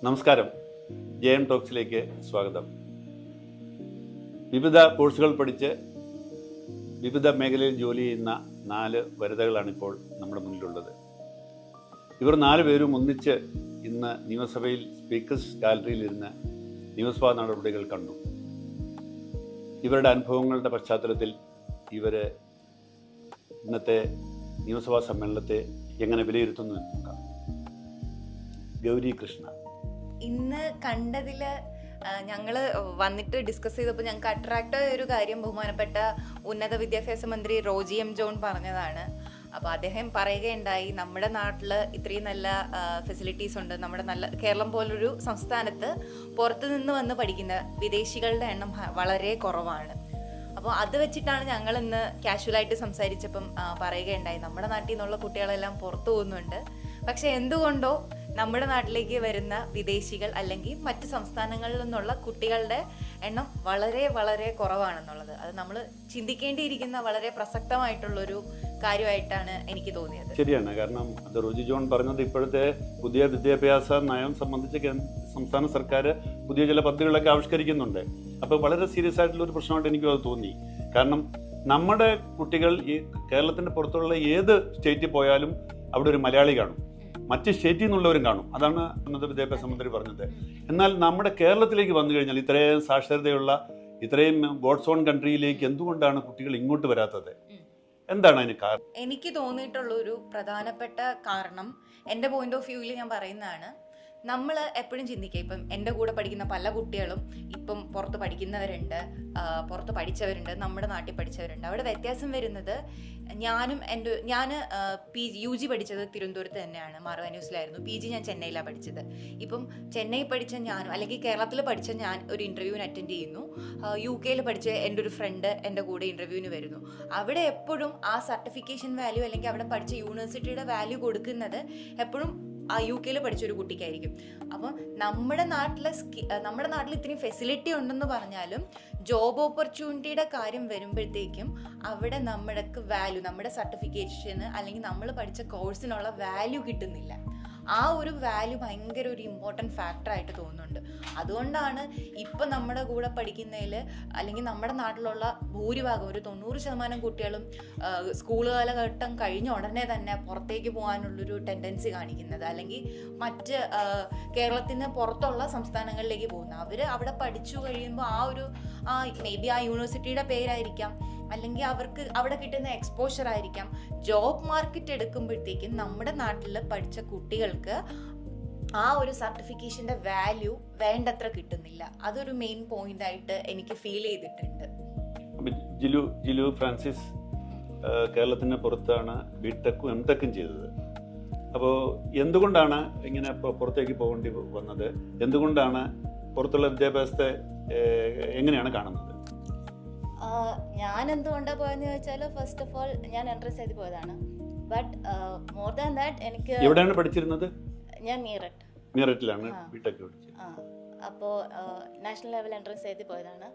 നമസ്കാരം, JM ടോക്സിലേക്ക് സ്വാഗതം. വിവിധ കോഴ്സുകൾ പഠിച്ച് വിവിധ മേഖലയിൽ ജോലി ചെയ്യുന്ന 4 വനിതകളാണിപ്പോൾ നമ്മുടെ മുന്നിലുള്ളത്. ഇവർ 4 പേരും ഒന്നിച്ച് ഇന്ന് നിയമസഭയിൽ സ്പീക്കേഴ്സ് ഗാലറിയിലിരുന്ന് നിയമസഭാ നടപടികൾ കണ്ടു. ഇവരുടെ അനുഭവങ്ങളുടെ പശ്ചാത്തലത്തിൽ ഇവർ ഇന്നത്തെ നിയമസഭാ സമ്മേളനത്തെ എങ്ങനെ വിലയിരുത്തുന്നു എന്ന് നോക്കാം. ഗൗരി കൃഷ്ണ, ഇന്ന് കണ്ടതില് ഞങ്ങൾ വന്നിട്ട് ഡിസ്കസ് ചെയ്തപ്പോൾ ഞങ്ങൾക്ക് അട്രാക്റ്റ് ആയ ഒരു കാര്യം ബഹുമാനപ്പെട്ട ഉന്നത വിദ്യാഭ്യാസ മന്ത്രി റോജി എം ജോൺ പറഞ്ഞതാണ്. അപ്പോൾ അദ്ദേഹം പറയുകയുണ്ടായി, നമ്മുടെ നാട്ടിൽ ഇത്രയും നല്ല ഫെസിലിറ്റീസ് ഉണ്ട്, നമ്മുടെ നല്ല കേരളം പോലൊരു സംസ്ഥാനത്ത് പുറത്തു നിന്ന് വന്ന് പഠിക്കുന്ന വിദേശികളുടെ എണ്ണം വളരെ കുറവാണ്. അപ്പോൾ അത് വെച്ചിട്ടാണ് ഞങ്ങൾ ഇന്ന് കാഷ്വലായിട്ട് സംസാരിച്ചപ്പം പറയുകയുണ്ടായി, നമ്മുടെ നാട്ടിൽ നിന്നുള്ള കുട്ടികളെല്ലാം പുറത്തു പോകുന്നുണ്ട്, പക്ഷെ എന്തുകൊണ്ടോ നമ്മുടെ നാട്ടിലേക്ക് വരുന്ന വിദേശികൾ അല്ലെങ്കിൽ മറ്റ് സംസ്ഥാനങ്ങളിൽ നിന്നുള്ള കുട്ടികളുടെ എണ്ണം വളരെ വളരെ കുറവാണെന്നുള്ളത് അത് നമ്മൾ ചിന്തിക്കേണ്ടിയിരിക്കുന്ന വളരെ പ്രസക്തമായിട്ടുള്ളൊരു കാര്യമായിട്ടാണ് എനിക്ക് തോന്നിയത്. ശരിയാണ്. കാരണം അത് റോജി ജോൺ പറഞ്ഞത് ഇപ്പോഴത്തെ പുതിയ വിദ്യാഭ്യാസ നയം സംബന്ധിച്ച് സംസ്ഥാന സർക്കാർ പുതിയ ചില പദ്ധതികളൊക്കെ ആവിഷ്കരിക്കുന്നുണ്ട്. അപ്പോൾ വളരെ സീരിയസ് ആയിട്ടുള്ള ഒരു പ്രശ്നമായിട്ട് എനിക്കും അത് തോന്നി. കാരണം നമ്മുടെ കുട്ടികൾ ഈ കേരളത്തിൻ്റെ പുറത്തുള്ള ഏത് സ്റ്റേറ്റിൽ പോയാലും അവിടെ ഒരു മലയാളി കാണും, മറ്റ് സ്റ്റേറ്റിൽ നിന്നുള്ളവരും കാണും. അതാണ് ഉന്നത വിദ്യാഭ്യാസ മന്ത്രി പറഞ്ഞത്. എന്നാൽ നമ്മുടെ കേരളത്തിലേക്ക് വന്നു കഴിഞ്ഞാൽ ഇത്രയും സാക്ഷരതയുള്ള ഇത്രയും ഗോഡ്സ് ഓൺ കൺട്രിയിലേക്ക് എന്തുകൊണ്ടാണ് കുട്ടികൾ ഇങ്ങോട്ട് വരാത്തത്? എന്താണ് അതിന് കാരണം? എനിക്ക് തോന്നിയിട്ടുള്ള ഒരു പ്രധാനപ്പെട്ട കാരണം എൻ്റെ പോയിന്റ് ഓഫ് വ്യൂവിൽ ഞാൻ പറയുന്നതാണ്. നമ്മൾ എപ്പോഴും ചിന്തിക്കുക, ഇപ്പം എൻ്റെ കൂടെ പഠിക്കുന്ന പല കുട്ടികളും ഇപ്പം പുറത്ത് പഠിക്കുന്നവരുണ്ട്, പുറത്ത് പഠിച്ചവരുണ്ട്, നമ്മുടെ നാട്ടിൽ പഠിച്ചവരുണ്ട്. അവിടെ വ്യത്യാസം വരുന്നത് ഞാൻ UG പഠിച്ചത് തിരുവനന്തപുരത്ത് തന്നെയാണ്, മാർവാന്യൂസിലായിരുന്നു. PG ഞാൻ ചെന്നൈയിലാണ് പഠിച്ചത്. ഇപ്പം ചെന്നൈ പഠിച്ച ഞാനും അല്ലെങ്കിൽ കേരളത്തിൽ പഠിച്ച ഞാൻ ഒരു ഇൻ്റർവ്യൂവിന് അറ്റൻഡ് ചെയ്യുന്നു, UK പഠിച്ച എൻ്റെ ഒരു ഫ്രണ്ട് എൻ്റെ കൂടെ ഇൻ്റർവ്യൂവിന് വരുന്നു. അവിടെ എപ്പോഴും ആ സർട്ടിഫിക്കേഷൻ വാല്യൂ അല്ലെങ്കിൽ അവിടെ പഠിച്ച യൂണിവേഴ്സിറ്റിയുടെ വാല്യൂ കൊടുക്കുന്നത് എപ്പോഴും ആ UK പഠിച്ചൊരു കുട്ടിക്കായിരിക്കും. അപ്പം നമ്മുടെ നാട്ടിൽ ഇത്രയും ഫെസിലിറ്റി ഉണ്ടെന്ന് പറഞ്ഞാലും ജോബ് ഓപ്പർച്യൂണിറ്റിയുടെ കാര്യം വരുമ്പോഴത്തേക്കും അവിടെ നമ്മൾക്ക് വാല്യൂ, നമ്മുടെ സർട്ടിഫിക്കേഷന് അല്ലെങ്കിൽ നമ്മൾ പഠിച്ച കോഴ്സിനുള്ള വാല്യൂ കിട്ടുന്നില്ല. ആ ഒരു വാല്യൂ ഭയങ്കര ഒരു ഇമ്പോർട്ടൻറ്റ് ഫാക്ടറായിട്ട് തോന്നുന്നുണ്ട്. അതുകൊണ്ടാണ് ഇപ്പം നമ്മുടെ കൂടെ പഠിക്കുന്നതിൽ അല്ലെങ്കിൽ നമ്മുടെ നാട്ടിലുള്ള ഭൂരിഭാഗം ഒരു 90% കുട്ടികളും സ്കൂൾ കാലഘട്ടം കഴിഞ്ഞ ഉടനെ തന്നെ പുറത്തേക്ക് പോകാനുള്ളൊരു ടെൻഡൻസി കാണിക്കുന്നത്, അല്ലെങ്കിൽ മറ്റ് കേരളത്തിന് പുറത്തുള്ള സംസ്ഥാനങ്ങളിലേക്ക് പോകുന്നത്. അവർ അവിടെ പഠിച്ചു കഴിയുമ്പോൾ മേ ബി ആ യൂണിവേഴ്സിറ്റിയുടെ പേരായിരിക്കാം, അല്ലെങ്കിൽ അവർക്ക് അവിടെ കിട്ടുന്ന എക്സ്പോഷർ ആയിരിക്കാം. ജോബ് മാർക്കറ്റ് എടുക്കുമ്പോഴത്തേക്കും നമ്മുടെ നാട്ടിൽ പഠിച്ച കുട്ടികൾക്ക് ആ ഒരു സർട്ടിഫിക്കേഷൻ്റെ വാല്യൂ വേണ്ടത്ര കിട്ടുന്നില്ല. അതൊരു മെയിൻ പോയിന്റ് ആയിട്ട് എനിക്ക് ഫീൽ ചെയ്തിട്ടുണ്ട്. ജിലു ഫ്രാൻസിസ് കേരളത്തിന് പുറത്താണ് ബിടെക്കും എംടെക്കും ചെയ്തത്. അപ്പോൾ എന്തുകൊണ്ടാണ് ഇങ്ങനെ പുറത്തേക്ക് പോകേണ്ടി വന്നത്? എന്തുകൊണ്ടാണ് പുറത്തുള്ള വിദ്യാഭ്യാസത്തെ എങ്ങനെയാണ് കാണുന്നത്? ഞാൻ എന്തുകൊണ്ടാണ് പോയെന്ന് ചോദിച്ചാൽ, ഫസ്റ്റ് ഓഫ് ഓൾ ഞാൻ എൻട്രൻസ് എഴുതി പോയതാണ്. ബട്ട് മോർ ദാൻ ദാറ്റ് എനിക്ക് എവിടെയാണ് പഠിച്ചിരുന്നത്? ഞാൻ മീററ്റിലാണ് ബിടെക് പഠിച്ചത്. അപ്പോൾ നാഷണൽ ലെവൽ എൻട്രൻസ് എഴുതി പോയതാണ്.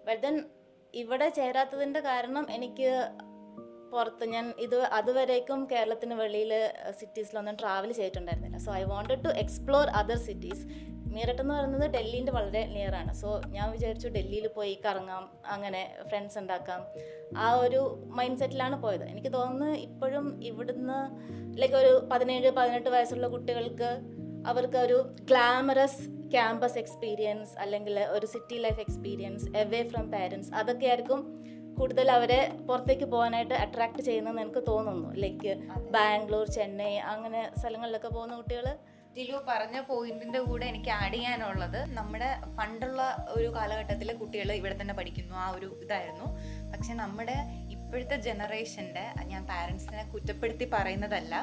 ബട്ട് ദെൻ ഇവിടെ ചേരാത്തതിൻ്റെ കാരണം എനിക്ക് പുറത്ത് ഞാൻ അതുവരേക്കും കേരളത്തിന് വെളിയിൽ സിറ്റീസിലൊന്നും ട്രാവൽ ചെയ്തിട്ടുണ്ടായിരുന്നില്ല. So I wanted to explore other cities. Meerut എന്ന് പറയുന്നത് ഡൽഹിൻ്റെ വളരെ നിയറാണ്. സോ ഞാൻ വിചാരിച്ചു ഡൽഹിയിൽ പോയി കറങ്ങാം, അങ്ങനെ ഫ്രണ്ട്സ് ഉണ്ടാക്കാം, ആ ഒരു മൈൻഡ് സെറ്റിലാണ് പോയത്. എനിക്ക് തോന്നുന്നു ഇപ്പോഴും ഇവിടുന്ന് ലൈക്ക് ഒരു 17-18 വയസ്സുള്ള കുട്ടികൾക്ക് അവർക്ക് ഒരു ഗ്ലാമറസ് ക്യാമ്പസ് എക്സ്പീരിയൻസ് അല്ലെങ്കിൽ ഒരു city life experience away from parents, അതൊക്കെ ആയിരിക്കും കൂടുതൽ അവരെ പുറത്തേക്ക് പോകാനായിട്ട് അട്രാക്ട് ചെയ്യുന്നതെന്ന് എനിക്ക് തോന്നുന്നു. ലൈക്ക് ബാംഗ്ലൂർ, ചെന്നൈ അങ്ങനെ സ്ഥലങ്ങളിലൊക്കെ പോകുന്ന കുട്ടികൾ. ജിലു പറഞ്ഞ പോയിന്റിന്റെ കൂടെ എനിക്ക് ആഡ് ചെയ്യാനുള്ളത്, നമ്മുടെ പണ്ടുള്ള ഒരു കാലഘട്ടത്തിൽ കുട്ടികൾ ഇവിടെ തന്നെ പഠിക്കുന്നു, ആ ഒരു ഇതായിരുന്നു. പക്ഷെ നമ്മുടെ ഇപ്പോഴത്തെ ജനറേഷൻ്റെ, ഞാൻ പാരൻസിനെ കുറ്റപ്പെടുത്തി പറയുന്നതല്ല,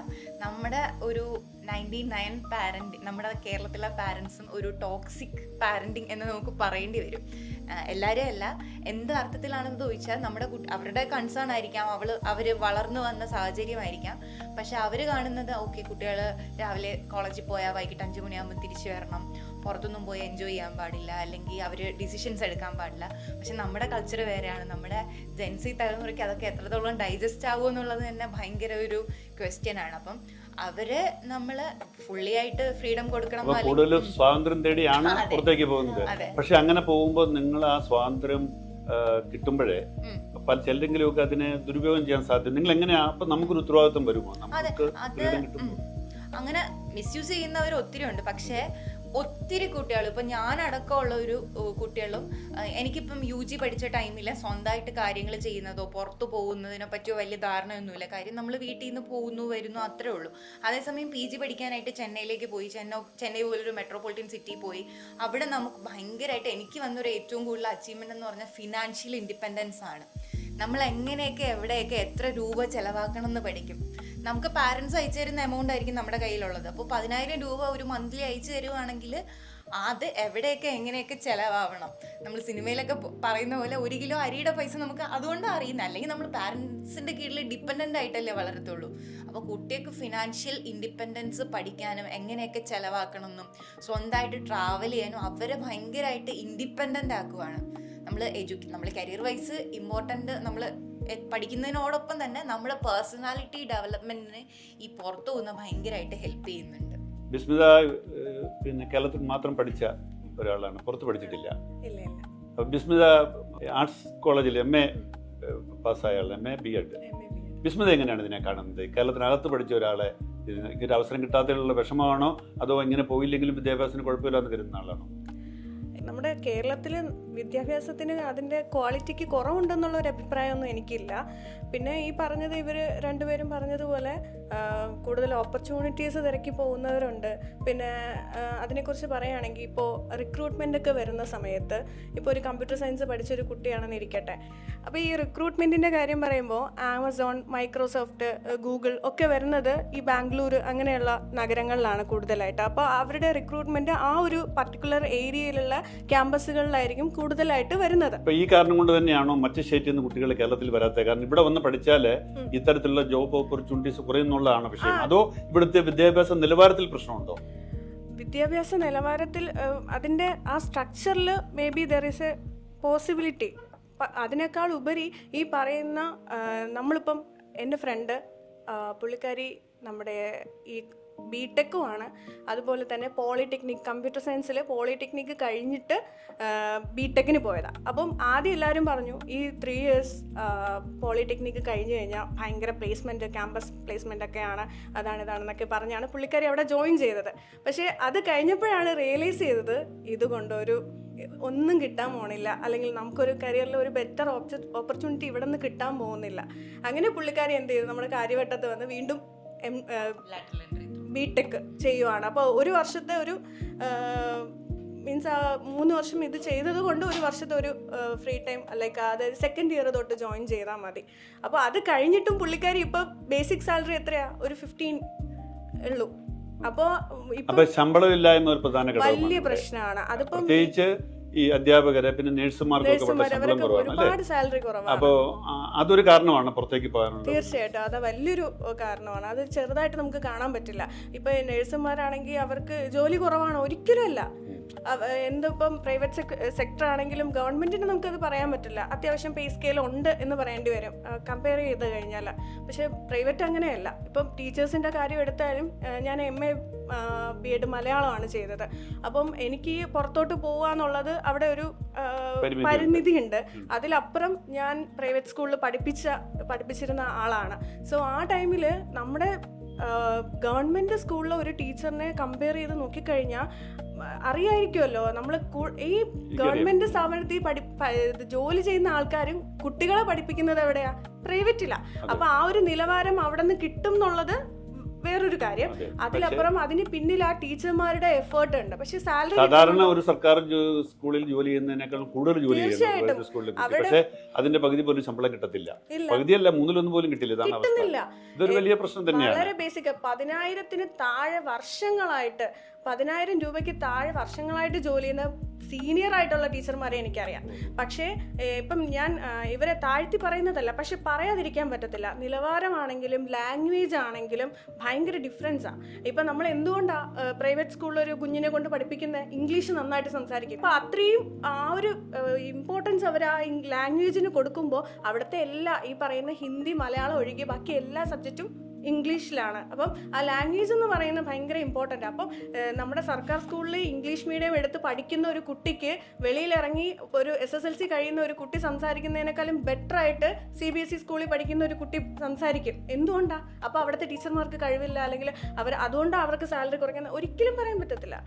നമ്മുടെ ഒരു 99 നമ്മുടെ കേരളത്തിലെ പാരൻസും ഒരു ടോക്സിക് പാരൻറ്റിങ് എന്ന് നമുക്ക് പറയേണ്ടി വരും. എല്ലാവരും അല്ല, എന്ത് അർത്ഥത്തിലാണെന്ന് ചോദിച്ചാൽ അവരുടെ കൺസേൺ ആയിരിക്കാം, അവർ വളർന്നു വന്ന സാഹചര്യമായിരിക്കാം. പക്ഷെ അവർ കാണുന്നത് ഓക്കെ, കുട്ടികൾ രാവിലെ കോളേജിൽ പോയാൽ വൈകിട്ട് 5 മണിയാകുമ്പോൾ തിരിച്ചു വരണം, പുറത്തൊന്നും പോയി എൻജോയ് ചെയ്യാൻ പാടില്ല, അല്ലെങ്കിൽ അവർ ഡിസിഷൻസ് എടുക്കാൻ പാടില്ല. പക്ഷെ നമ്മുടെ കൾച്ചർ വേറെയാണ്. നമ്മുടെ ജെൻസി തലമുറയ്ക്ക് അതൊക്കെ എത്രത്തോളം ഡൈജസ്റ്റ് ആകുമോ എന്നുള്ളത് തന്നെ ഭയങ്കര ഒരു ക്വസ്റ്റ്യൻ ആണ്. അപ്പം അവര് നമ്മള് ഫുള്ളി ആയിട്ട് ഫ്രീഡം കൊടുക്കണം അപ്പൊ കൂടുതൽ സ്വാതന്ത്ര്യം തേടിയാണ് പുറത്തേക്ക് പോകുന്നത്. പക്ഷെ അങ്ങനെ പോകുമ്പോൾ നിങ്ങൾ ആ സ്വാതന്ത്ര്യം കിട്ടുമ്പോഴേ ചിലരെങ്കിലും ഒക്കെ അതിനെ ദുരുപയോഗം ചെയ്യാൻ സാധ്യത. നിങ്ങൾ എങ്ങനെയാ അപ്പൊ നമുക്കൊരു ഉത്തരവാദിത്വം വരുമോ? നമുക്ക് ഫ്രീഡം കിട്ടുമ്പോൾ അങ്ങനെ മിസ്യൂസ് ചെയ്യുന്നവർ ഒത്തിരി ഉണ്ട്. പക്ഷേ ഒത്തിരി കുട്ടികൾ, ഇപ്പം ഞാനടക്കമുള്ള ഒരു കുട്ടികളും എനിക്കിപ്പം UG പഠിച്ച ടൈമിൽ സ്വന്തമായിട്ട് കാര്യങ്ങൾ ചെയ്യുന്നതോ പുറത്തു പോകുന്നതിനെ പറ്റിയോ വലിയ ധാരണയൊന്നുമില്ല. കാര്യം നമ്മൾ വീട്ടിൽ നിന്ന് പോകുന്നു വരുന്നു അത്രേ ഉള്ളൂ. അതേസമയം PG പഠിക്കാനായിട്ട് ചെന്നൈയിലേക്ക് പോയി, ചെന്നൈ പോലൊരു മെട്രോപൊളിറ്റൻ സിറ്റി പോയി. അവിടെ നമുക്ക് ഭയങ്കരമായിട്ട് എനിക്ക് വന്നൊരു ഏറ്റവും കൂടുതൽ അച്ചീവ്മെൻ്റ് എന്ന് പറഞ്ഞാൽ ഫിനാൻഷ്യൽ ഇൻഡിപെൻഡൻസ് ആണ്. നമ്മൾ എങ്ങനെയൊക്കെ എവിടെയൊക്കെ എത്ര രൂപ ചിലവാക്കണം എന്ന് പഠിക്കും. നമുക്ക് പാരൻസ് അയച്ചു തരുന്ന എമൗണ്ട് ആയിരിക്കും നമ്മുടെ കയ്യിലുള്ളത്. അപ്പോൾ 10,000 രൂപ ഒരു മന്ത്ലി അയച്ചു തരുവാണെങ്കിൽ അത് എവിടെയൊക്കെ എങ്ങനെയൊക്കെ ചിലവാവണം. നമ്മൾ സിനിമയിലൊക്കെ പറയുന്ന പോലെ 1 കിലോ അരിയുടെ പൈസ നമുക്ക് അതുകൊണ്ടാണ് അറിയുന്നത്. അല്ലെങ്കിൽ നമ്മൾ പാരൻസിൻ്റെ കീഴിൽ ഡിപ്പെൻഡൻ്റ് ആയിട്ടല്ലേ വളരത്തുള്ളൂ. അപ്പോൾ കുട്ടികൾക്ക് ഫിനാൻഷ്യൽ ഇൻഡിപെൻഡൻസ് പഠിക്കാനും എങ്ങനെയൊക്കെ ചിലവാക്കണം എന്നും സ്വന്തമായിട്ട് ട്രാവൽ ചെയ്യാനും അവരെ ഭയങ്കരമായിട്ട് ഇൻഡിപെൻഡൻ്റ് ആക്കുവാണ്. നമ്മൾ കരിയർ വൈസ് ഇമ്പോർട്ടൻ്റ് നമ്മൾ പഠിക്കുന്നതിനോടൊപ്പം തന്നെ നമ്മുടെ പേഴ്സണാലിറ്റി ഡെവലപ്മെന്റിന് ഈ പുറത്തു പോകുന്ന ഭയങ്കരമായിട്ട് ഹെൽപ്പ് ചെയ്യുന്നുണ്ട്. ബിസ്മിത പിന്നെ കേരളത്തിൽ മാത്രം പഠിച്ച ഒരാളാണ്, പുറത്ത് പഠിച്ചിട്ടില്ല. ബിസ്മിത ആർട്സ് കോളേജിൽ MA പാസ്സായ ആൾ, MA B.Ed. ബിസ്മിത എങ്ങനെയാണ് ഇതിനെ കാണുന്നത്? കേരളത്തിനകത്ത് പഠിച്ച ഒരാളെ ഇതിനൊരു അവസരം കിട്ടാത്തതിലുള്ള വിഷമമാണോ അതോ ഇങ്ങനെ പോയില്ലെങ്കിലും വിദ്യാഭ്യാസത്തിന് കുഴപ്പമില്ലാന്ന് കരുതുന്ന ആളാണോ? നമ്മുടെ കേരളത്തിൽ വിദ്യാഭ്യാസത്തിന് അതിൻ്റെ ക്വാളിറ്റിക്ക് കുറവുണ്ടെന്നുള്ളൊരു അഭിപ്രായമൊന്നും എനിക്കില്ല. പിന്നെ ഈ പറഞ്ഞത് ഇവർ രണ്ടുപേരും പറഞ്ഞതുപോലെ കൂടുതൽ ഓപ്പർച്യൂണിറ്റീസ് തിരക്കി പോകുന്നവരുണ്ട്. പിന്നെ അതിനെക്കുറിച്ച് പറയുകയാണെങ്കിൽ ഇപ്പോൾ റിക്രൂട്ട്മെൻ്റ് ഒക്കെ വരുന്ന സമയത്ത് ഇപ്പോൾ ഒരു കമ്പ്യൂട്ടർ സയൻസ് പഠിച്ചൊരു കുട്ടിയാണെന്ന് ഇരിക്കട്ടെ. അപ്പോൾ ഈ റിക്രൂട്ട്മെൻറ്റിൻ്റെ കാര്യം പറയുമ്പോൾ ആമസോൺ, മൈക്രോസോഫ്റ്റ്, ഗൂഗിൾ ഒക്കെ വരുന്നത് ഈ ബാംഗ്ലൂർ അങ്ങനെയുള്ള നഗരങ്ങളിലാണ് കൂടുതലായിട്ട്. അപ്പോൾ അവരുടെ റിക്രൂട്ട്മെൻറ്റ് ആ ഒരു പർട്ടിക്കുലർ ഏരിയയിലുള്ള ക്യാമ്പസുകളിലായിരിക്കും കൂടുതലായിട്ട് വരുന്നത്. അപ്പോൾ ഈ കാരണം കൊണ്ട് തന്നെയാണോ മറ്റ് സ്റ്റേറ്റിൽ നിന്ന് കുട്ടികൾ കേരളത്തിൽ വരാത്തത്? കാരണം ഇവിടെ വന്ന് പഠിച്ചാൽ ഇത്തരത്തിലുള്ള ജോബ് ഓപ്പർച്യൂണിറ്റീസ് കുറയുന്നുള്ളതാണ് വിഷയം. അതോ ഇവിടുത്തെ വിദ്യാഭ്യാസ നിലവാരത്തിൽ പ്രശ്നമുണ്ടോ? വിദ്യാഭ്യാസ നിലവാരത്തിൽ അതിൻ്റെ ആ സ്ട്രക്ചറിൽ may be there is a possibility. അതിനേക്കാൾ ഉപരി ഈ പറയുന്ന നമ്മളിപ്പം എൻ്റെ ഫ്രണ്ട് പുള്ളിക്കാരി നമ്മുടെ ഈ B.Tech-ഉമാണ്. അതുപോലെ തന്നെ പോളിടെക്നിക്, കമ്പ്യൂട്ടർ സയൻസിൽ പോളിടെക്നിക്ക് കഴിഞ്ഞിട്ട് B.Tech-ന് പോയതാണ്. അപ്പം ആദ്യം എല്ലാവരും പറഞ്ഞു ഈ 3 years പോളിടെക്നിക്ക് കഴിഞ്ഞ് കഴിഞ്ഞാൽ ഭയങ്കര പ്ലേസ്മെൻറ്റ്, ക്യാമ്പസ് പ്ലേസ്മെൻ്റ് ഒക്കെയാണ്, ഇതാണെന്നൊക്കെ പറഞ്ഞാണ് പുള്ളിക്കാരി അവിടെ ജോയിൻ ചെയ്തത്. പക്ഷേ അത് കഴിഞ്ഞപ്പോഴാണ് റിയലൈസ് ചെയ്തത് ഇതുകൊണ്ടൊരു ഒന്നും കിട്ടാൻ പോണില്ല, അല്ലെങ്കിൽ നമുക്കൊരു കരിയറിൽ ഒരു ബെറ്റർ ഓപ്പർച്യൂണിറ്റി ഇവിടെ നിന്ന് കിട്ടാൻ പോകുന്നില്ല. അങ്ങനെ പുള്ളിക്കാരി എന്ത് ചെയ്തു, നമ്മുടെ കാര്യവട്ടത്ത് വന്ന് വീണ്ടും B.Tech ചെയ്യുവാണ്. അപ്പോൾ ഒരു വർഷത്തെ ഒരു മീൻസ് 3 വർഷം ഇത് ചെയ്തത് കൊണ്ട് ഒരു വർഷത്തെ ഒരു ഫ്രീ ടൈം ലൈക്ക് അതായത് 2nd year തൊട്ട് ജോയിൻ ചെയ്താൽ മതി. അപ്പോൾ അത് കഴിഞ്ഞിട്ടും പുള്ളിക്കാരി ഇപ്പോൾ ബേസിക് സാലറി എത്രയാ, ഒരു 15 ഉള്ളൂ. അപ്പോൾ ശമ്പളമില്ല എന്നൊരു പ്രധാന വലിയ പ്രശ്നമാണ്. അതിപ്പം പ്രത്യേകിച്ച് ഈ അധ്യാപകരെ പിന്നെ നേഴ്സുമാർക്ക് ഒരുപാട് സാലറി കുറവാണ്. അപ്പോൾ അതൊരു കാരണമാണ് പുറത്തേക്ക് പോകാനുള്ളത്. തീർച്ചയായിട്ടും അത് വലിയൊരു കാരണമാണ്. അത് ചെറുതായിട്ട് നമുക്ക് കാണാൻ പറ്റില്ല. ഇപ്പൊ നേഴ്സുമാരാണെങ്കിൽ അവർക്ക് ജോലി കുറവാണ്, ഒരിക്കലും അല്ല. എന്തിപ്പം പ്രൈവറ്റ് സെക്ടർ ആണെങ്കിലും ഗവൺമെന്റിന് നമുക്കത് പറയാൻ പറ്റില്ല. അത്യാവശ്യം പേ സ്കെയിൽ ഉണ്ട് എന്ന് പറയേണ്ടി വരും കമ്പയർ ചെയ്ത് കഴിഞ്ഞാൽ. പക്ഷെ പ്രൈവറ്റ് അങ്ങനെയല്ല. ഇപ്പം ടീച്ചേഴ്സിന്റെ കാര്യം എടുത്താലും ഞാൻ MA B.Ed മലയാളമാണ് ചെയ്തത്. അപ്പം എനിക്ക് പുറത്തോട്ട് പോവാന്നുള്ളത് അവിടെ ഒരു പരിമിതിയുണ്ട്. അതിലപ്പുറം ഞാൻ പ്രൈവറ്റ് സ്കൂളിൽ പഠിപ്പിച്ചിരുന്ന ആളാണ്. സോ ആ ടൈമിൽ നമ്മുടെ ഗവൺമെൻറ് സ്കൂളിലെ ഒരു ടീച്ചറിനെ കമ്പയർ ചെയ്ത് നോക്കിക്കഴിഞ്ഞാൽ അറിയായിരിക്കുമല്ലോ, നമ്മൾ ഈ ഗവൺമെൻറ് സ്ഥാപനത്തിൽ ജോലി ചെയ്യുന്ന ആൾക്കാരും കുട്ടികളെ പഠിപ്പിക്കുന്നത് എവിടെയാ, പ്രൈവറ്റിലാ. അപ്പോൾ ആ ഒരു നിലവാരം അവിടെ നിന്ന് കിട്ടും എന്നുള്ളത് വേറൊരു കാര്യം. അതിലപ്പുറം അതിന് പിന്നിൽ ആ ടീച്ചർമാരുടെ എഫേർട്ട് ഉണ്ട്. പക്ഷെ സാലറി സാധാരണ ഒരു സർക്കാർ സ്കൂളിൽ ജോലി ചെയ്യുന്നതിനേക്കാൾ കൂടുതൽ ജോലി ചെയ്യുന്നു സ്കൂളിൽ, പക്ഷേ അതിന്റെ പകുതി പോലും ശമ്പളം കിട്ടത്തില്ല. പകുതിയല്ല, 1/3 പോലും കിട്ടുന്നില്ല. ഇതൊരു വലിയ പ്രശ്നം തന്നെയാണ്. വളരെ ബേസിക് 10,000-ന് താഴെ വർഷങ്ങളായിട്ട് 10,000 രൂപയ്ക്ക് താഴെ വർഷങ്ങളായിട്ട് ജോലി ചെയ്യുന്ന സീനിയർ ആയിട്ടുള്ള ടീച്ചർമാരെ എനിക്കറിയാം. പക്ഷേ ഇപ്പം ഞാൻ ഇവരെ താഴ്ത്തി പറയുന്നതല്ല, പക്ഷെ പറയാതിരിക്കാൻ പറ്റത്തില്ല. നിലവാരമാണെങ്കിലും ലാംഗ്വേജ് ആണെങ്കിലും ഭയങ്കര ഡിഫറൻസാണ്. ഇപ്പം നമ്മൾ എന്തുകൊണ്ടാണ് പ്രൈവറ്റ് സ്കൂളിൽ ഒരു കുഞ്ഞിനെ കൊണ്ട് പഠിപ്പിക്കുന്നത്, ഇംഗ്ലീഷ് നന്നായിട്ട് സംസാരിക്കും. അപ്പം അത്രയും ആ ഒരു ഇമ്പോർട്ടൻസ് അവർ ആ ലാംഗ്വേജിന് കൊടുക്കുമ്പോൾ അവിടുത്തെ എല്ലാ ഈ പറയുന്ന ഹിന്ദി, മലയാളം ഒഴികെ ബാക്കി എല്ലാ സബ്ജക്റ്റും ഇംഗ്ലീഷിലാണ്. അപ്പം ആ ലാംഗ്വേജ് എന്ന് പറയുന്നത് ഭയങ്കര ഇമ്പോർട്ടൻ്റ്. അപ്പം നമ്മുടെ സർക്കാർ സ്കൂളിൽ ഇംഗ്ലീഷ് മീഡിയം എടുത്ത് പഠിക്കുന്ന ഒരു കുട്ടിക്ക് വെളിയിലിറങ്ങി ഒരു SSLC കഴിയുന്ന ഒരു കുട്ടി സംസാരിക്കുന്നതിനേക്കാളും ബെറ്റർ ആയിട്ട് CBSE സ്കൂളിൽ പഠിക്കുന്ന ഒരു കുട്ടി സംസാരിക്കും. എന്തുകൊണ്ടാണ്? അപ്പോൾ അവിടുത്തെ ടീച്ചർമാർക്ക് കഴിവില്ല, അല്ലെങ്കിൽ അതുകൊണ്ടാണ് അവർക്ക് സാലറി കുറയ്ക്കുന്നത്? ഒരിക്കലും പറയാൻ പറ്റത്തില്ല.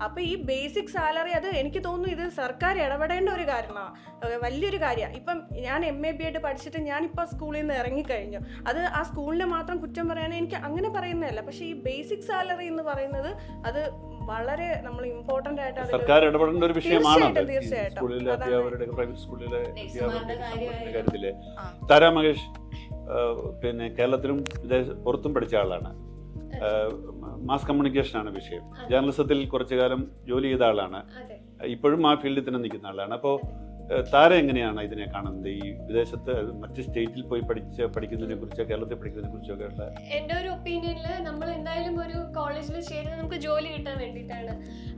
അപ്പോൾ ഈ ബേസിക് സാലറി, അത് എനിക്ക് തോന്നുന്നു ഇത് സർക്കാർ ഇടപെടേണ്ട ഒരു കാര്യമാണ്, വലിയൊരു കാര്യമാണ്. ഇപ്പം ഞാൻ MA BEd പഠിച്ചിട്ട് ഞാനിപ്പോൾ സ്കൂളിൽ നിന്ന് ഇറങ്ങിക്കഴിഞ്ഞു. അത് ആ സ്കൂളിനെ മാത്രം കുറ്റം പറയാൻ എനിക്ക് അങ്ങനെ പറയുന്നതല്ല. പക്ഷേ ഈ ബേസിക് സാലറി എന്ന് പറയുന്നത് അത് വളരെ നമ്മൾ ഇമ്പോർട്ടൻ്റ് ആയിട്ട് സർക്കാർ ഇടപെടേണ്ട ഒരു വിഷയമാണ്. തീർച്ചയായിട്ടും സ്കൂളിലെ അധ്യാപകരുടെ, പ്രൈവറ്റ് സ്കൂളിലെ അധ്യാപകരുടെ കാര്യത്തില് താര മഹേഷ് പിന്നെ കേരളത്തിലും പുറത്തും പഠിച്ച ആളാണ്. മാസ് കമ്മ്യൂണിക്കേഷൻ ആണ് വിഷയം. ജേർണലിസത്തിൽ കുറച്ചു കാലം ജോലി ചെയ്ത ആളാണ്. ഇപ്പോഴും ആ ഫീൽഡിൽ തന്നെ നിൽക്കുന്ന ആളാണ്. അപ്പോൾ താര എങ്ങനെയാണ് ഇതിനെ കാണുന്നത്? ഈ വിദേശത്ത് മറ്റ് സ്റ്റേറ്റിൽ പോയി പഠിക്കുന്നതിനെ കുറിച്ചോ കേരളത്തിൽ പഠിക്കുന്നതിനെ കുറിച്ചോ ഒക്കെ ഉള്ള എൻ്റെ ഒരു ഒപ്പീനിയനിൽ നമ്മൾ എന്തായാലും ഒരു കോളേജിൽ ചേരുന്നത് നമുക്ക് ജോലി കിട്ടാൻ വേണ്ടിയിട്ടാണ്.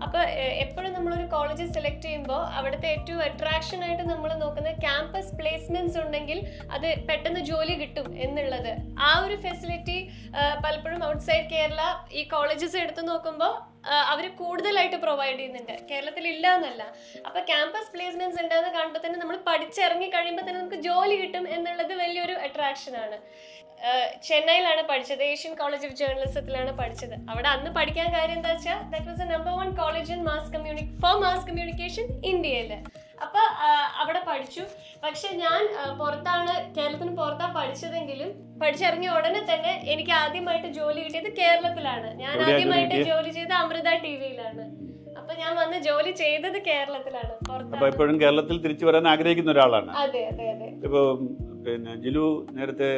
അപ്പോൾ എപ്പോഴും നമ്മളൊരു കോളേജ് സെലക്ട് ചെയ്യുമ്പോൾ അവിടുത്തെ ഏറ്റവും അട്രാക്ഷൻ ആയിട്ട് നമ്മൾ നോക്കുന്നത് ക്യാമ്പസ് പ്ലേസ്മെന്റ്സ് ഉണ്ടെങ്കിൽ അത് പെട്ടെന്ന് ജോലി കിട്ടും എന്നുള്ളത്. ആ ഒരു ഫെസിലിറ്റി പലപ്പോഴും ഔട്ട്സൈഡ് കേരള ഈ കോളേജസ് എടുത്ത് നോക്കുമ്പോൾ അവർ കൂടുതലായിട്ട് പ്രൊവൈഡ് ചെയ്യുന്നുണ്ട്. കേരളത്തിൽ ഇല്ല എന്നല്ല. അപ്പൊ ക്യാമ്പസ് പ്ലേസ്മെന്റ്സ് ഉണ്ടെന്ന് കാണുമ്പോൾ തന്നെ നമ്മൾ പഠിച്ചിറങ്ങി കഴിയുമ്പോൾ തന്നെ നമുക്ക് ജോലി കിട്ടും എന്നുള്ളത് വലിയൊരു അട്രാക്ഷൻ ആണ്. ചെന്നൈയിലാണ് പഠിച്ചത്, ഏഷ്യൻ കോളേജ് ഓഫ് ജേർണലിസത്തിലാണ് പഠിച്ചത്. അവിടെ അന്ന് പഠിക്കാൻ കാര്യം എന്താ വെച്ചാൽ that was A number 1 college in four mass communication ഇന്ത്യയിൽ. അപ്പൊ അവിടെ പഠിച്ചു. പക്ഷെ ഞാൻ കേരളത്തിന് പുറത്താണ് പഠിച്ചതെങ്കിലും പഠിച്ചിറങ്ങിയ ഉടനെ തന്നെ എനിക്ക് ആദ്യമായിട്ട് ജോലി കിട്ടിയത് കേരളത്തിലാണ്. ഞാൻ ആദ്യമായിട്ട് ജോലി ചെയ്ത് അമൃത TVയിലാണ്. അപ്പൊ ഞാൻ വന്ന് ജോലി ചെയ്തത് കേരളത്തിലാണ്. ഇപ്പോഴും കേരളത്തിൽ തിരിച്ചു വരാൻ ആഗ്രഹിക്കുന്ന ഒരാളാണ്. അതെ അതെ അതെ. ഇപ്പൊ പിന്നെ ജിലു നേരത്തെ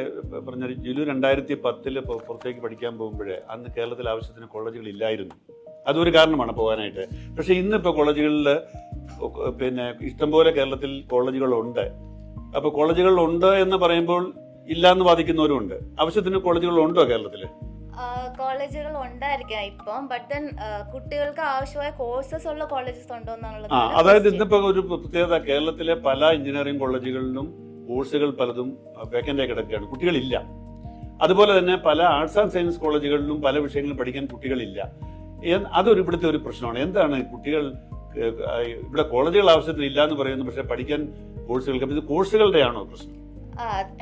പറഞ്ഞ ജിലു 2010 പുറത്തേക്ക് പഠിക്കാൻ പോകുമ്പോഴേ അന്ന് കേരളത്തിൽ ആവശ്യത്തിന് കോളേജുകൾ ഇല്ലായിരുന്നു. അതൊരു കാരണമാണ് പോകാനായിട്ട്. പക്ഷെ ഇന്നിപ്പോൾ കോളേജുകളിൽ പിന്നെ ഇഷ്ടംപോലെ കേരളത്തിൽ കോളേജുകളുണ്ട്. അപ്പോൾ കോളേജുകളുണ്ട് എന്ന് പറയുമ്പോൾ ഇല്ല എന്ന് വാദിക്കുന്നവരും ഉണ്ട്. ആവശ്യത്തിന് കോളേജുകളുണ്ടോ കേരളത്തിൽ? കോളേജുകൾ ഉണ്ടായിരിക്കാം ഇപ്പം. ബട്ട് ദെൻ കുട്ടികൾക്ക് ആവശ്യമായ കോഴ്സസ് ഉള്ള കോളേജസ് ഉണ്ടോ എന്നുള്ളത്. അതായത് ഇന്നിപ്പോ ഒരു പ്രത്യേകത, കേരളത്തിലെ പല എഞ്ചിനീയറിംഗ് കോളേജുകളിലും കോഴ്സുകൾ പലതും വേക്കൻ്റായി കിടക്കുകയാണ്, കുട്ടികളില്ല. അതുപോലെ തന്നെ പല ആർട്സ് ആൻഡ് സയൻസ് കോളേജുകളിലും പല വിഷയങ്ങളും പഠിക്കാൻ കുട്ടികളില്ല. അതൊരു ഇവിടുത്തെ ഒരു പ്രശ്നമാണ്. എന്താണ് കുട്ടികൾ ഇവിടെ കോളേജുകൾ ആവശ്യത്തിന് ഇല്ല എന്ന് പറയുന്നു, പക്ഷെ പഠിക്കാൻ കോഴ്സുകൾക്ക് ഇത് കോഴ്സുകളുടെ ആണോ പ്രശ്നം?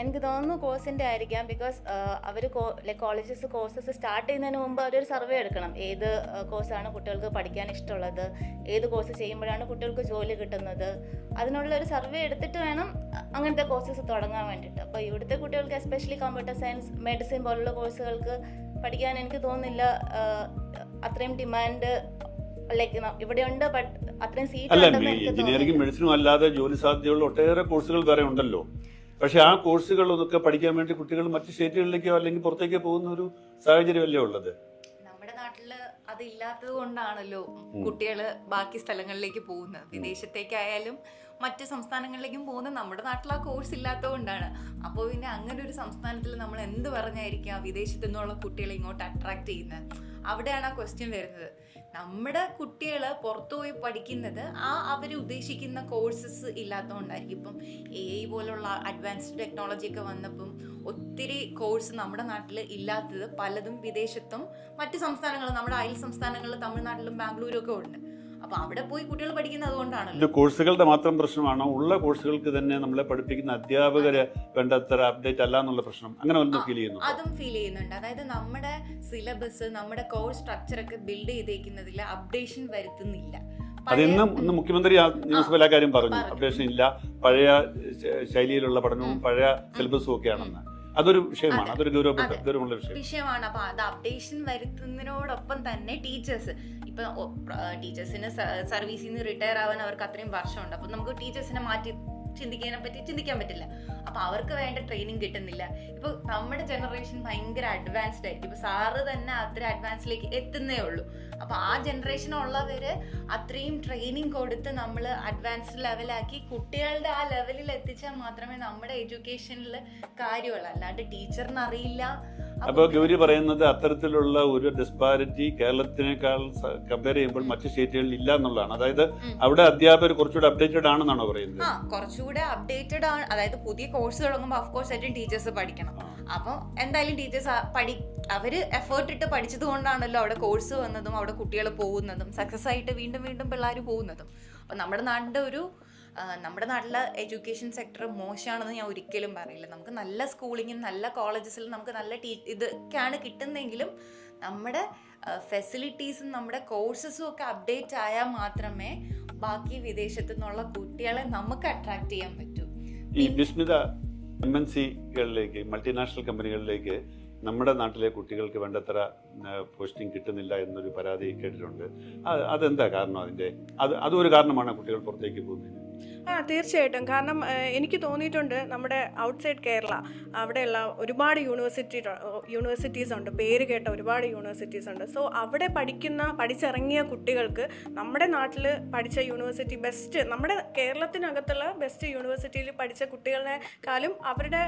എനിക്ക് തോന്നുന്നു കോഴ്സിന്റെ ആയിരിക്കാം. ബിക്കോസ് അവർ കോളേജസ് കോഴ്സസ് സ്റ്റാർട്ട് ചെയ്യുന്നതിന് മുമ്പ് അവരൊരു സർവേ എടുക്കണം. ഏത് കോഴ്സാണ് കുട്ടികൾക്ക് പഠിക്കാൻ ഇഷ്ടമുള്ളത്, ഏത് കോഴ്സ് ചെയ്യുമ്പോഴാണ് കുട്ടികൾക്ക് ജോലി കിട്ടുന്നത്, അതിനുള്ള ഒരു സർവേ എടുത്തിട്ട് വേണം അങ്ങനത്തെ കോഴ്സസ് തുടങ്ങാൻ വേണ്ടിയിട്ട്. അപ്പോൾ ഇവിടുത്തെ കുട്ടികൾക്ക് എസ്പെഷ്യലി കമ്പ്യൂട്ടർ സയൻസ്, മെഡിസിൻ പോലുള്ള കോഴ്സുകൾക്ക് പഠിക്കാൻ എനിക്ക് തോന്നുന്നില്ല അത്രയും ഡിമാൻഡ് ഇവിടെ ഉണ്ട്. ബട്ട് അത്രയും അല്ല, സീറ്റ് എഞ്ചിനീയറിംഗ് മെഡിസിനും അല്ലാതെ ജോലി സാധ്യതയുള്ള ഒട്ടേറെ കോഴ്സുകൾ വേറെ ഉണ്ടല്ലോ. പക്ഷെ ആ കോഴ്സുകളൊക്കെ പഠിക്കാൻ വേണ്ടി കുട്ടികൾ മറ്റ് സ്റ്റേറ്റുകളിലേക്കോ അല്ലെങ്കിൽ പുറത്തേക്കോ പോകുന്ന ഒരു സാഹചര്യമല്ലേ ഉള്ളത്? നമ്മുടെ നാട്ടില് അത് ഇല്ലാത്തത് കൊണ്ടാണല്ലോ കുട്ടികള് ബാക്കി സ്ഥലങ്ങളിലേക്ക് പോകുന്നത്. വിദേശത്തേക്കായാലും മറ്റ് സംസ്ഥാനങ്ങളിലേക്കും പോകുന്നത് നമ്മുടെ നാട്ടിൽ ആ കോഴ്സ് ഇല്ലാത്തത് കൊണ്ടാണ്. അപ്പോൾ പിന്നെ അങ്ങനെ ഒരു സംസ്ഥാനത്തിൽ നമ്മൾ എന്ത് പറഞ്ഞായിരിക്കാം വിദേശത്തു നിന്നുള്ള കുട്ടികളെ ഇങ്ങോട്ട് അട്രാക്ട് ചെയ്യുന്നത്? അവിടെയാണ് ആ ക്വസ്റ്റ്യൻ വരുന്നത്. നമ്മുടെ കുട്ടികൾ പുറത്തുപോയി പഠിക്കുന്നത് അവർ ഉദ്ദേശിക്കുന്ന കോഴ്സസ് ഇല്ലാത്തതുകൊണ്ടായിരിക്കും. ഇപ്പം AI പോലുള്ള അഡ്വാൻസ്ഡ് ടെക്നോളജി ഒക്കെ വന്നപ്പം ഒത്തിരി കോഴ്സ് നമ്മുടെ നാട്ടിൽ ഇല്ലാത്തത് പലതും വിദേശത്തും മറ്റ് സംസ്ഥാനങ്ങളും നമ്മുടെ അയൽ സംസ്ഥാനങ്ങളിൽ തമിഴ്നാട്ടിലും ബാംഗ്ലൂരും ഒക്കെ ഉണ്ട്. അപ്പൊ അവിടെ പോയി കുട്ടികൾ പഠിക്കുന്നത് അതുകൊണ്ടാണല്ലോ. ഇത് കോഴ്സുകളുടെ മാത്രം പ്രശ്നമാണോ? ഉള്ള കോഴ്സുകൾക്ക് തന്നെ നമ്മളെ പഠിപ്പിക്കുന്ന അധ്യാപകരെ വേണ്ടത്ര അപ്ഡേറ്റ് അല്ല എന്നുള്ള പ്രശ്നം അങ്ങനെ വല്ലതും ഫീൽ ചെയ്യുന്നു? അതും ഫീൽ ചെയ്യുന്നുണ്ട്. അതായത് നമ്മുടെ സിലബസ്, നമ്മുടെ കോഴ്സ് സ്ട്രക്ചർ ഒക്കെ ബിൽഡ് ചെയ്തേക്കുന്നതിൽ അപ്ഡേഷൻ വരുത്തുന്നില്ല. ഇന്ന് മുഖ്യമന്ത്രി ന്യൂസിൽ ആ കാര്യം പറഞ്ഞു, അപ്ഡേഷൻ ഇല്ല, പഴയ ശൈലിയിലുള്ള പഠനവും പഴയ സിലബസും ഒക്കെയാണെന്ന്. അതൊരു വിഷയമാണ്, അതൊരു ഗൗരവമുള്ള വിഷയമാണ്. അപ്പൊ അത് അപ്ഡേഷൻ വരുത്തുന്നതിനോടൊപ്പം തന്നെ ടീച്ചേഴ്സ്, ഇപ്പൊ ടീച്ചേഴ്സിന് സർവീസിൽ നിന്ന് റിട്ടയർ ആവാൻ അവർക്ക് അത്രയും വർഷമുണ്ട്. അപ്പൊ നമുക്ക് ടീച്ചേഴ്സിനെ മാറ്റി ചിന്തിക്കാൻ പറ്റില്ല. അപ്പൊ അവർക്ക് വേണ്ട ട്രെയിനിങ് കിട്ടുന്നില്ല. ഇപ്പൊ നമ്മുടെ ജനറേഷൻ ഭയങ്കര അഡ്വാൻസ്ഡ് ആയിരിക്കും. ഇപ്പൊ സാറ് തന്നെ അത്ര അഡ്വാൻസിലേക്ക് എത്തുന്നേ ഉള്ളൂ. അപ്പോൾ ആ ജനറേഷനുള്ളവർ അത്രയും ട്രെയിനിങ് കൊടുത്ത് നമ്മൾ അഡ്വാൻസ്ഡ് ലെവലാക്കി കുട്ടികളുടെ ആ ലെവലിൽ എത്തിച്ചാൽ മാത്രമേ നമ്മുടെ എഡ്യൂക്കേഷനിൽ കാര്യമുള്ളൂ. അല്ലാണ്ട് ടീച്ചറിന് അറിയില്ല. അപ്പോൾ ഗൗരി പറയുന്നത് അത്തരത്തിലുള്ള ഒരു ഡിസ്പാരിറ്റി കേരളത്തിനേക്കാൾ കമ്പയർ ചെയ്യുമ്പോൾ മറ്റു സ്റ്റേറ്റുകളിൽ ഇല്ല എന്നുള്ളതാണ്. അതായത് അവിടെ അധ്യാപകർ കുറച്ചുകൂടെ അപ്ഡേറ്റഡ് ആണെന്നാണോ പറയുന്നത്? കുറച്ചുകൂടെ അപ്ഡേറ്റഡ് ആണ്. അതായത് പുതിയ കോഴ്സ് തുടങ്ങുമ്പോൾ ഓഫ്കോഴ്സ് ആയിട്ടും ടീച്ചേഴ്സ് പഠിക്കണം. അപ്പോൾ എന്തായാലും ടീച്ചേഴ്സ് അവര് എഫേർട്ട് ഇട്ട് പഠിച്ചത് കൊണ്ടാണല്ലോ അവിടെ കോഴ്സ് വന്നതും അവിടെ കുട്ടികൾ പോകുന്നതും സക്സസ് ആയിട്ട് വീണ്ടും വീണ്ടും പിള്ളേർ പോകുന്നതും. അപ്പോൾ നമ്മുടെ നാട്ടിലെ എഡ്യൂക്കേഷൻ സെക്ടർ മോശമാണെന്ന് ഞാൻ ഒരിക്കലും പറയില്ല. നമുക്ക് നല്ല സ്കൂളിങ്ങും നല്ല കോളേജസിലും നമുക്ക് നല്ല ഇതൊക്കെയാണ് കിട്ടുന്നതെങ്കിലും നമ്മുടെ ഫെസിലിറ്റീസും നമ്മുടെ കോഴ്സസും ഒക്കെ അപ്ഡേറ്റ് ആയാൽ മാത്രമേ ബാക്കി വിദേശത്തു നിന്നുള്ള കുട്ടികളെ നമുക്ക് അട്രാക്ട് ചെയ്യാൻ പറ്റൂ. ഈ ബിസ്മിത MNC-കളിലേക്ക് മൾട്ടിനാഷണൽ കമ്പനികളിലേക്ക് നമ്മുടെ നാട്ടിലെ കുട്ടികൾക്ക് വേണ്ടത്ര പോസ്റ്റിംഗ് കിട്ടുന്നില്ല എന്നൊരു പരാതി കേട്ടിട്ടുണ്ട്. അതെന്താ കാരണം? അതും ഒരു കാരണമാണ് കുട്ടികൾ പുറത്തേക്ക് പോകുന്നതിന്? തീർച്ചയായിട്ടും. കാരണം എനിക്ക് തോന്നിയിട്ടുണ്ട് നമ്മുടെ ഔട്ട്സൈഡ് കേരള അവിടെയുള്ള ഒരുപാട് യൂണിവേഴ്സിറ്റീസ് ഉണ്ട്, പേര് കേട്ട ഒരുപാട് യൂണിവേഴ്സിറ്റീസ് ഉണ്ട്. സോ അവിടെ പഠിച്ചിറങ്ങിയ കുട്ടികൾക്ക് നമ്മുടെ നാട്ടിൽ പഠിച്ച യൂണിവേഴ്സിറ്റി നമ്മുടെ കേരളത്തിനകത്തുള്ള ബെസ്റ്റ് യൂണിവേഴ്സിറ്റിയിൽ പഠിച്ച കുട്ടികളെക്കാളും അവരുടെ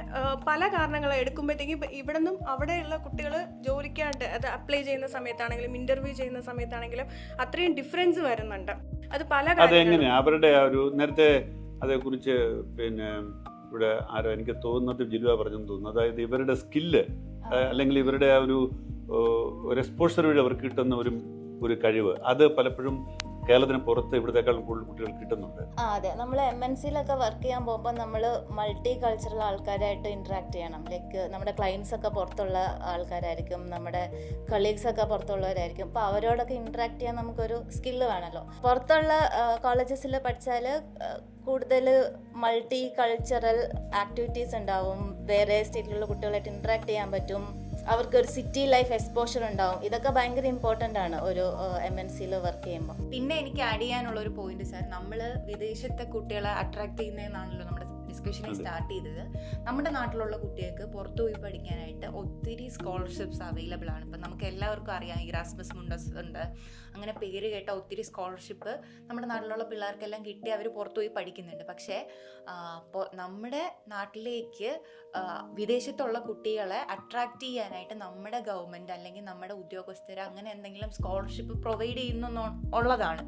പല കാരണങ്ങൾ എടുക്കുമ്പോഴത്തേക്കും ഇവിടെ നിന്നും അവിടെയുള്ള കുട്ടികൾ ജോലിക്കാണ്ട് അത് അപ്ലൈ ചെയ്യുന്ന സമയത്താണെങ്കിലും ഇൻ്റർവ്യൂ ചെയ്യുന്ന സമയത്താണെങ്കിലും അത്രയും ഡിഫറൻസ് വരുന്നുണ്ട്. അത് പല അതെങ്ങനെ അവരുടെ ഒരു നേരത്തെ അതേക്കുറിച്ച് ഇവിടെ ആരോ എനിക്ക് തോന്നുന്നത് ജിലുവ പറഞ്ഞെന്ന് തോന്നുന്നു. അതായത് ഇവരുടെ സ്കില്ല് അല്ലെങ്കിൽ ഇവരുടെ ആ ഒരു എക്സ്പോഷർ വഴി അവർക്ക് കിട്ടുന്ന ഒരു കഴിവ് അത് പലപ്പോഴും കേരളത്തിന് പുറത്ത് ഇവിടത്തേക്കാൾ കൂടുതൽ കുട്ടികൾ കിട്ടുന്നുണ്ട്. അതെ, നമ്മൾ MNC-ലൊക്കെ വർക്ക് ചെയ്യാൻ പോകുമ്പോൾ നമ്മൾ മൾട്ടി കൾച്ചറൽ ആൾക്കാരായിട്ട് ഇൻട്രാക്ട് ചെയ്യണം. ലൈക്ക് നമ്മുടെ ക്ലയൻസ് ഒക്കെ പുറത്തുള്ള ആൾക്കാരായിരിക്കും, നമ്മുടെ കളീഗ്സ് ഒക്കെ പുറത്തുള്ളവരായിരിക്കും. അപ്പോൾ അവരോടൊക്കെ ഇൻട്രാക്ട് ചെയ്യാൻ നമുക്കൊരു സ്കില്ല് വേണമല്ലോ. പുറത്തുള്ള കോളേജസിൽ പഠിച്ചാൽ കൂടുതൽ മൾട്ടി കൾച്ചറൽ ആക്ടിവിറ്റീസ് ഉണ്ടാവും, വേറെ സ്റ്റേറ്റിലുള്ള കുട്ടികളായിട്ട് ഇൻട്രാക്ട് ചെയ്യാൻ പറ്റും, അവർക്കൊരു സിറ്റി ലൈഫ് എക്സ്പോഷർ ഉണ്ടാവും. ഇതൊക്കെ ഭയങ്കര ഇമ്പോർട്ടൻ്റ് ആണ് ഒരു MNC-യിൽ വർക്ക് ചെയ്യുമ്പോൾ. പിന്നെ എനിക്ക് ആഡ് ചെയ്യാനുള്ള ഒരു പോയിന്റ് സാർ, നമ്മൾ വിദേശത്തെ കുട്ടികളെ അട്രാക്ട് ചെയ്യുന്നതെന്നാണല്ലോ നമ്മുടെ ഡിസ്കഷനിൽ സ്റ്റാർട്ട് ചെയ്തത്. നമ്മുടെ നാട്ടിലുള്ള കുട്ടികൾക്ക് പുറത്തു പോയി പഠിക്കാനായിട്ട് ഒത്തിരി സ്കോളർഷിപ്സ് അവൈലബിൾ ആണ്. ഇപ്പം നമുക്ക് എല്ലാവർക്കും അറിയാം, ഇറാസ്മസ് മുണ്ടസ് ഉണ്ട്, അങ്ങനെ പേര് കേട്ട ഒത്തിരി സ്കോളർഷിപ്പ് നമ്മുടെ നാട്ടിലുള്ള പിള്ളേർക്കെല്ലാം കിട്ടി അവർ പുറത്തു പോയി പഠിക്കുന്നുണ്ട്. പക്ഷേ നമ്മുടെ നാട്ടിലേക്ക് വിദേശത്തുള്ള കുട്ടികളെ അട്രാക്ട് ചെയ്യാനായിട്ട് നമ്മുടെ ഗവൺമെൻറ് അല്ലെങ്കിൽ നമ്മുടെ ഉദ്യോഗസ്ഥർ അങ്ങനെ എന്തെങ്കിലും സ്കോളർഷിപ്പ് പ്രൊവൈഡ് ചെയ്യുന്നു ഉള്ളതാണ്.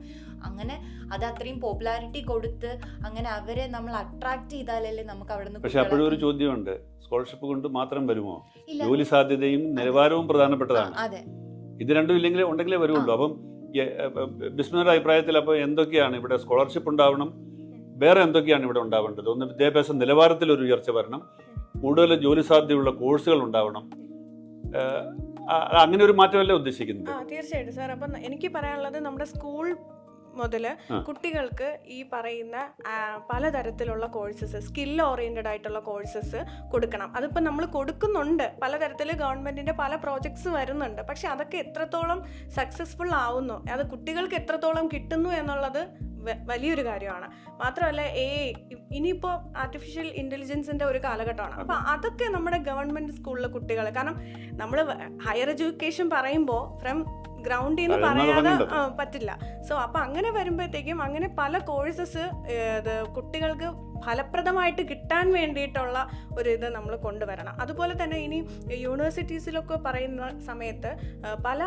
അങ്ങനെ അത് അത്രയും പോപ്പുലാരിറ്റി കൊടുത്ത് അങ്ങനെ അവരെ നമ്മൾ അട്രാക്ട് ചെയ്താലല്ലേ നമുക്ക് അവിടെ നിന്ന്. പക്ഷെ അപ്പോഴും ഒരു ചോദ്യമുണ്ട്, സ്കോളർഷിപ്പ് കൊണ്ട് മാത്രം വരുമോ? ജോലി സാധ്യതയും നിലവാരവും പ്രധാനപ്പെട്ടതാണ്. അതെ, ഇത് രണ്ടും ഉണ്ടെങ്കിലേ വരുള്ളൂ. അപ്പം ബിസ്മിയുടെ അഭിപ്രായത്തിൽ അപ്പോൾ എന്തൊക്കെയാണ് ഇവിടെ? സ്കോളർഷിപ്പ് ഉണ്ടാവണം, വേറെ എന്തൊക്കെയാണ് ഇവിടെ ഉണ്ടാവേണ്ടത്? ഒന്ന്, വിദ്യാഭ്യാസ നിലവാരത്തിൽ ഒരു ഉയർച്ച വരണം, കൂടുതൽ ജോലി സാധ്യതയുള്ള കോഴ്സുകൾ ഉണ്ടാവണം. അങ്ങനെ ഒരു മാറ്റമല്ലേ ഉദ്ദേശിക്കുന്നത്? തീർച്ചയായിട്ടും സാർ. അപ്പം എനിക്ക് പറയാനുള്ളത്, നമ്മുടെ സ്കൂൾ മുതൽ കുട്ടികൾക്ക് ഈ പറയുന്ന പലതരത്തിലുള്ള കോഴ്സസ്, സ്കിൽ ഓറിയൻറ്റഡ് ആയിട്ടുള്ള കോഴ്സസ് കൊടുക്കണം. അതിപ്പോൾ നമ്മൾ കൊടുക്കുന്നുണ്ട്, പലതരത്തിൽ ഗവൺമെൻറ്റിൻ്റെ പല പ്രോജക്ട്സ് വരുന്നുണ്ട്. പക്ഷെ അതൊക്കെ എത്രത്തോളം സക്സസ്ഫുൾ ആവുന്നു, അത് കുട്ടികൾക്ക് എത്രത്തോളം കിട്ടുന്നു എന്നുള്ളത് വലിയൊരു കാര്യമാണ്. മാത്രമല്ല ഇനിയിപ്പോൾ ആർട്ടിഫിഷ്യൽ ഇൻ്റലിജൻസിൻ്റെ ഒരു കാലഘട്ടമാണ്. അപ്പോൾ അതൊക്കെ നമ്മുടെ ഗവൺമെൻറ് സ്കൂളിലെ കുട്ടികൾ, കാരണം നമ്മൾ ഹയർ എഡ്യൂക്കേഷൻ പറയുമ്പോൾ ഫ്രം ഗ്രൗണ്ടിൽ നിന്ന് പറയാതെ പറ്റില്ല. സോ അപ്പം അങ്ങനെ വരുമ്പോഴത്തേക്കും അങ്ങനെ പല കോഴ്സസ് കുട്ടികൾക്ക് ഫലപ്രദമായിട്ട് കിട്ടാൻ വേണ്ടിയിട്ടുള്ള ഒരു ഇത് നമ്മൾ കൊണ്ടുവരണം. അതുപോലെ തന്നെ ഇനി യൂണിവേഴ്സിറ്റീസിലൊക്കെ പറയുന്ന സമയത്ത് പല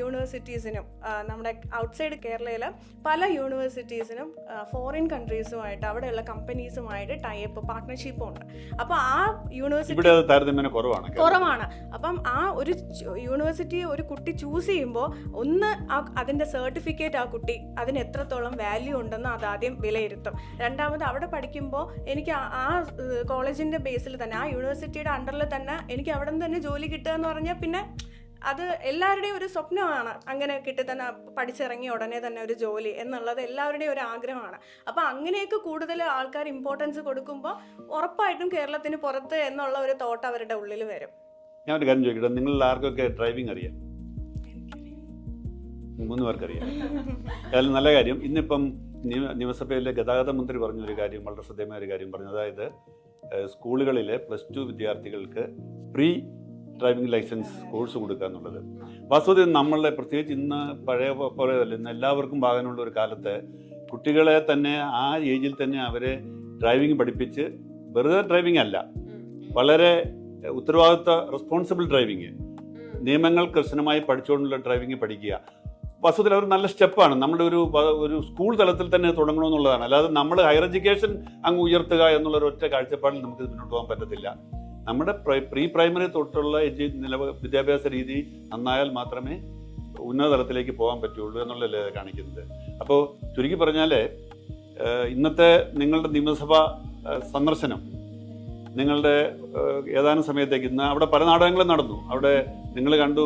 യൂണിവേഴ്സിറ്റീസിനും നമ്മുടെ ഔട്ട്സൈഡ് കേരളയിൽ പല യൂണിവേഴ്സിറ്റീസിനും ഫോറിൻ കൺട്രീസുമായിട്ട് അവിടെയുള്ള കമ്പനീസുമായിട്ട് ടൈപ്പ് പാർട്ട്ണർഷിപ്പും ഉണ്ട്. അപ്പോൾ ആ യൂണിവേഴ്സിറ്റി കുറവാണ്. അപ്പം ആ ഒരു യൂണിവേഴ്സിറ്റി ഒരു കുട്ടി ചൂസ് ചെയ്യുമ്പോൾ ഒന്ന് അതിൻ്റെ സർട്ടിഫിക്കറ്റ് ആ കുട്ടി അതിന് എത്രത്തോളം വാല്യൂ ഉണ്ടെന്ന് അതാദ്യം വിലയിരുത്തും. രണ്ടാമത് അവിടെ പഠിക്കുമ്പോൾ എനിക്ക് ആ കോളേജിൻ്റെ ബേസിൽ തന്നെ ആ യൂണിവേഴ്സിറ്റിയുടെ അണ്ടറിൽ തന്നെ എനിക്ക് അവിടെ നിന്ന് തന്നെ ജോലി കിട്ടുക എന്ന് പറഞ്ഞാൽ പിന്നെ അത് എല്ലാവരുടെയും ഒരു സ്വപ്നമാണ്. അങ്ങനെ കിട്ടി തന്നെ പഠിച്ചിറങ്ങി ഉടനെ തന്നെ ഒരു ജോലി എന്നുള്ളത് എല്ലാവരുടെയും ഒരു ആഗ്രഹമാണ്. അപ്പോൾ അങ്ങനെയൊക്കെ കൂടുതൽ ആൾക്കാർ ഇമ്പോർട്ടൻസ് കൊടുക്കുമ്പോൾ ഉറപ്പായിട്ടും കേരളത്തിന് പുറത്ത് എന്നുള്ള ഒരു തോട്ട് അവരുടെ ഉള്ളിൽ വരും. ഞാൻ ഒരു കാര്യം ചോദിക്കട്ടെ, നിങ്ങൾ ആർക്കൊക്കെ ഡ്രൈവിംഗ് അറിയാം? 3 പേർക്കറിയാം. അതിൽ നല്ല കാര്യം, ഇന്നിപ്പം നിയമസഭയിലെ ഗതാഗത മന്ത്രി പറഞ്ഞൊരു കാര്യം, വളരെ ശ്രദ്ധേയമായ ഒരു കാര്യം പറഞ്ഞു. അതായത് സ്കൂളുകളിലെ +2 വിദ്യാർത്ഥികൾക്ക് പ്രീ ഡ്രൈവിംഗ് ലൈസൻസ് കോഴ്സ് കൊടുക്കുക എന്നുള്ളത്. വാസ്തവത്തിൽ നമ്മളെ പ്രത്യേകിച്ച് ഇന്ന് പഴയ പോലെയല്ല, ഇന്ന് എല്ലാവർക്കും വാഹനമുള്ള ഒരു കാലത്ത് കുട്ടികളെ തന്നെ ആ ഏജിൽ തന്നെ അവരെ ഡ്രൈവിംഗ് പഠിപ്പിച്ച് വെറുതെ ഡ്രൈവിംഗ് അല്ല, വളരെ ഉത്തരവാദിത്ത റെസ്പോൺസിബിൾ ഡ്രൈവിങ്, നിയമങ്ങൾ കർശനമായി പഠിച്ചുകൊണ്ടുള്ള ഡ്രൈവിംഗ് പഠിക്കുക. വാസ്തവത്തിൽ ഒരു നല്ല സ്റ്റെപ്പാണ്. നമ്മുടെ ഒരു സ്കൂൾ തലത്തിൽ തന്നെ തുടങ്ങണമെന്നുള്ളതാണ്. അല്ലാതെ നമ്മൾ ഹയർ എഡ്യൂക്കേഷൻ അങ്ങ് ഉയർത്തുക എന്നുള്ള ഒറ്റ കാഴ്ചപ്പാടിൽ നമുക്ക് മുന്നോട്ട് പോകാൻ പറ്റത്തില്ല. നമ്മുടെ പ്രീ പ്രൈമറി തൊട്ടുള്ള വിദ്യാഭ്യാസ രീതി നന്നായാൽ മാത്രമേ ഉന്നത തലത്തിലേക്ക് പോകാൻ പറ്റുള്ളൂ എന്നുള്ളതല്ലേ കാണിക്കുന്നത്. അപ്പോൾ ചുരുക്കി പറഞ്ഞാൽ ഇന്നത്തെ നിങ്ങളുടെ നിയമസഭാ സന്ദർശനം നിങ്ങളുടെ ഏതാനും സമയത്തേക്ക്, ഇന്ന് അവിടെ പല നാടകങ്ങളും നടന്നു. അവിടെ നിങ്ങൾ കണ്ടു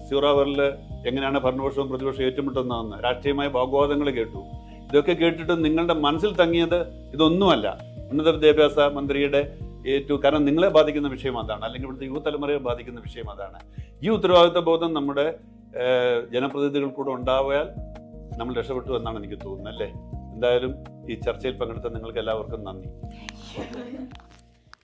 സീറാവറിൽ എങ്ങനെയാണ് ഭരണപക്ഷവും പ്രതിപക്ഷവും ഏറ്റുമുട്ടുന്നതെന്ന്, രാഷ്ട്രീയമായ വാഗ്വാദങ്ങൾ കേട്ടു. ഇതൊക്കെ കേട്ടിട്ട് നിങ്ങളുടെ മനസ്സിൽ തങ്ങിയത് ഇതൊന്നുമല്ല, ഉന്നത വിദ്യാഭ്യാസ മന്ത്രിയുടെ കാരണം നിങ്ങളെ ബാധിക്കുന്ന വിഷയം അതാണ്, അല്ലെങ്കിൽ ഇവിടുത്തെ യുവതലമുറയെ ബാധിക്കുന്ന വിഷയം അതാണ്. ഈ ഉത്തരവാദിത്വ ബോധം നമ്മുടെ ജനപ്രതിനിധികൾ കൂടെ ഉണ്ടായാൽ നമ്മൾ രക്ഷപ്പെട്ടു എന്നാണ് എനിക്ക് തോന്നുന്നത്, അല്ലേ? എന്തായാലും ഈ ചർച്ചയിൽ പങ്കെടുത്ത നിങ്ങൾക്ക് എല്ലാവർക്കും നന്ദി.